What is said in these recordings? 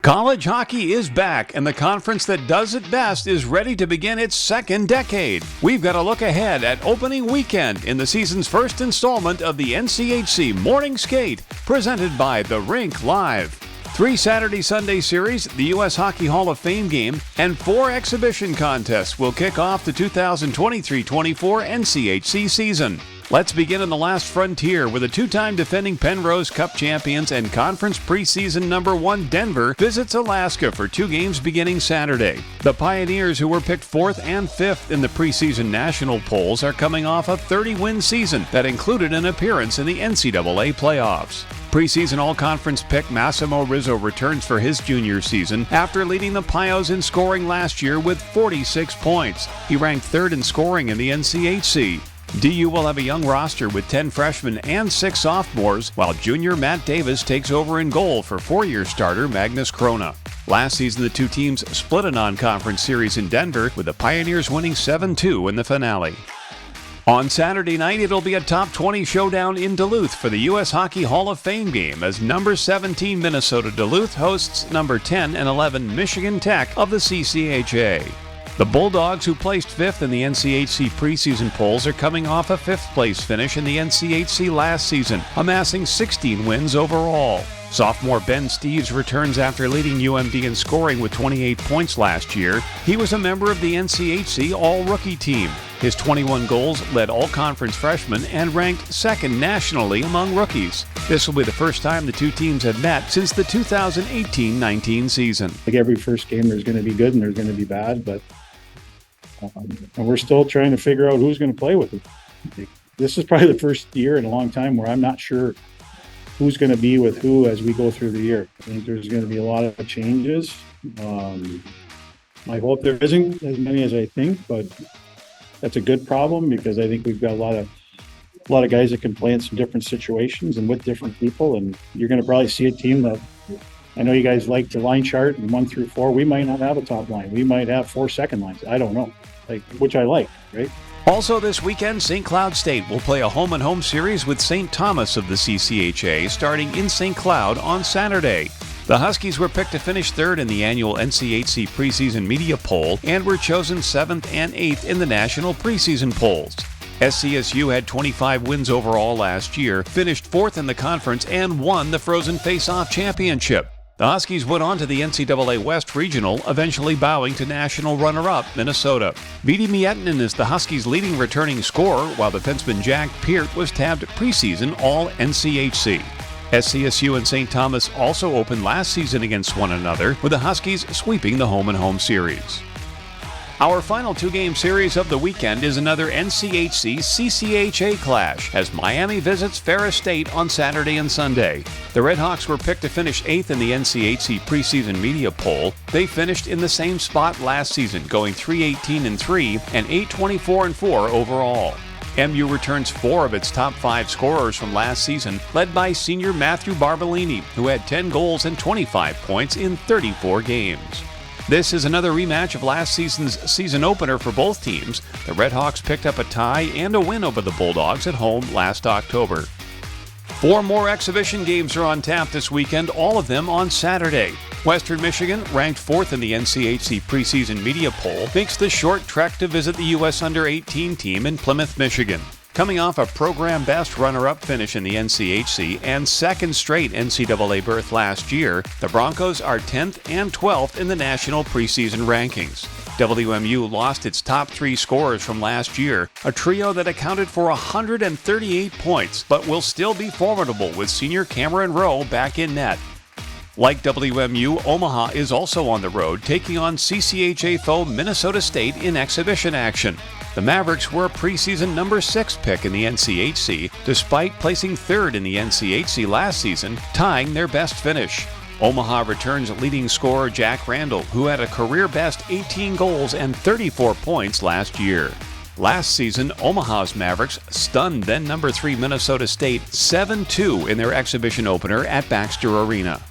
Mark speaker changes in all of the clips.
Speaker 1: College hockey is back, and the conference that does it best is ready to begin its second decade. We've got a look ahead at opening weekend in the season's first installment of the NCHC Morning Skate, presented by the Rink Live. 3 Saturday-Sunday series, the U.S. Hockey Hall of Fame game, and 4 exhibition contests will kick off the 2023-24 NCHC season. Let's begin in the last frontier with the 2-time defending Penrose Cup champions and conference preseason number 1 Denver visits Alaska for 2 games beginning Saturday. The Pioneers, who were picked 4th and 5th in the preseason national polls, are coming off a 30-win season that included an appearance in the NCAA playoffs. Preseason all-conference pick Massimo Rizzo returns for his junior season after leading the Pios in scoring last year with 46 points. He ranked 3rd in scoring in the NCHC. DU will have a young roster with 10 freshmen and 6 sophomores, while junior Matt Davis takes over in goal for 4-year starter Magnus Krona. Last season, the 2 teams split a non-conference series in Denver, with the Pioneers winning 7-2 in the finale. On Saturday night, it'll be a top 20 showdown in Duluth for the U.S. Hockey Hall of Fame game as number 17 Minnesota Duluth hosts number 10 and 11 Michigan Tech of the CCHA. The Bulldogs, who placed 5th in the NCHC preseason polls, are coming off a 5th-place finish in the NCHC last season, amassing 16 wins overall. Sophomore Ben Steeves returns after leading UMD in scoring with 28 points last year. He was a member of the NCHC All-Rookie team. His 21 goals led all-conference freshmen and ranked 2nd nationally among rookies. This will be the first time the 2 teams have met since the 2018-19 season.
Speaker 2: Like every first game, there's going to be good and there's going to be bad, but and we're still trying to figure out who's going to play with it. This is probably the first year in a long time where I'm not sure who's going to be with who as we go through the year. I think there's going to be a lot of changes. I hope there isn't as many as I think, but that's a good problem because I think we've got a lot of guys that can play in some different situations and with different people. And you're going to probably see a team that, I know you guys like to line chart and 1 through 4. We might not have a top line. We might have 4 second lines. I don't know, which I like, right?
Speaker 1: Also this weekend, St. Cloud State will play a home-and-home series with St. Thomas of the CCHA starting in St. Cloud on Saturday. The Huskies were picked to finish 3rd in the annual NCHC preseason media poll and were chosen 7th and 8th in the national preseason polls. SCSU had 25 wins overall last year, finished 4th in the conference, and won the Frozen Face-Off Championship. The Huskies went on to the NCAA West Regional, eventually bowing to national runner-up Minnesota. Veeti Miettinen is the Huskies' leading returning scorer, while defenseman Jack Peart was tabbed preseason All-NCHC. SCSU and St. Thomas also opened last season against one another, with the Huskies sweeping the home-and-home series. Our final 2-game series of the weekend is another NCHC CCHA clash as Miami visits Ferris State on Saturday and Sunday. The Redhawks were picked to finish 8th in the NCHC preseason media poll. They finished in the same spot last season, going 3-18-3 and 8-24-4 overall. MU returns 4 of its top 5 scorers from last season, led by senior Matthew Barbolini, who had 10 goals and 25 points in 34 games. This is another rematch of last season's season opener for both teams. The Redhawks picked up a tie and a win over the Bulldogs at home last October. 4 more exhibition games are on tap this weekend, all of them on Saturday. Western Michigan, ranked 4th in the NCHC preseason media poll, makes the short trek to visit the U.S. Under-18 team in Plymouth, Michigan. Coming off a program best runner-up finish in the NCHC and 2nd straight NCAA berth last year, the Broncos are 10th and 12th in the national preseason rankings. WMU lost its top 3 scorers from last year, a trio that accounted for 138 points, but will still be formidable with senior Cameron Rowe back in net. Like WMU, Omaha is also on the road, taking on CCHA foe Minnesota State in exhibition action. The Mavericks were a preseason number 6 pick in the NCHC, despite placing 3rd in the NCHC last season, tying their best finish. Omaha returns leading scorer Jack Randall, who had a career-best 18 goals and 34 points last year. Last season, Omaha's Mavericks stunned then number 3 Minnesota State 7-2 in their exhibition opener at Baxter Arena.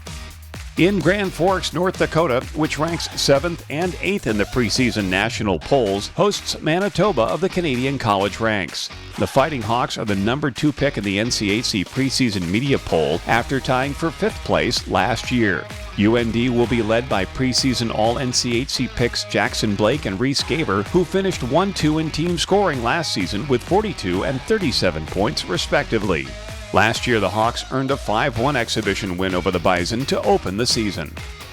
Speaker 1: In Grand Forks, North Dakota, which ranks 7th and 8th in the preseason national polls, hosts Manitoba of the Canadian college ranks. The Fighting Hawks are the number 2 pick in the NCHC preseason media poll after tying for 5th place last year. UND will be led by preseason All-NCHC picks Jackson Blake and Reese Gaber, who finished 1-2 in team scoring last season with 42 and 37 points respectively. Last year, the Hawks earned a 5-1 exhibition win over the Bison to open the season.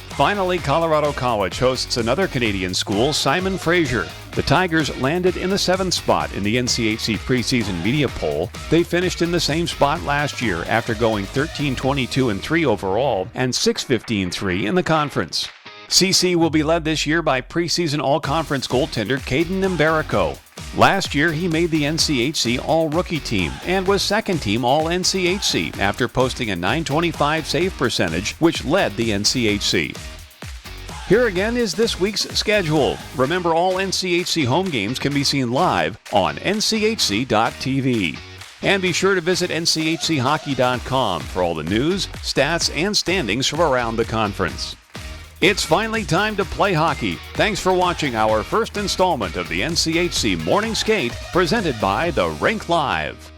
Speaker 1: Finally, Colorado College hosts another Canadian school, Simon Fraser. The Tigers landed in the 7th spot in the NCHC preseason media poll. They finished in the same spot last year after going 13-22-3 overall and 6-15-3 in the conference. CC will be led this year by preseason all-conference goaltender Caden Mbarico. Last year, he made the NCHC All-Rookie team and was second-team All-NCHC after posting a .925 save percentage, which led the NCHC. Here again is this week's schedule. Remember, all NCHC home games can be seen live on nchc.tv. And be sure to visit nchchockey.com for all the news, stats, and standings from around the conference. It's finally time to play hockey. Thanks for watching our first installment of the NCHC Morning Skate, presented by the Rink Live.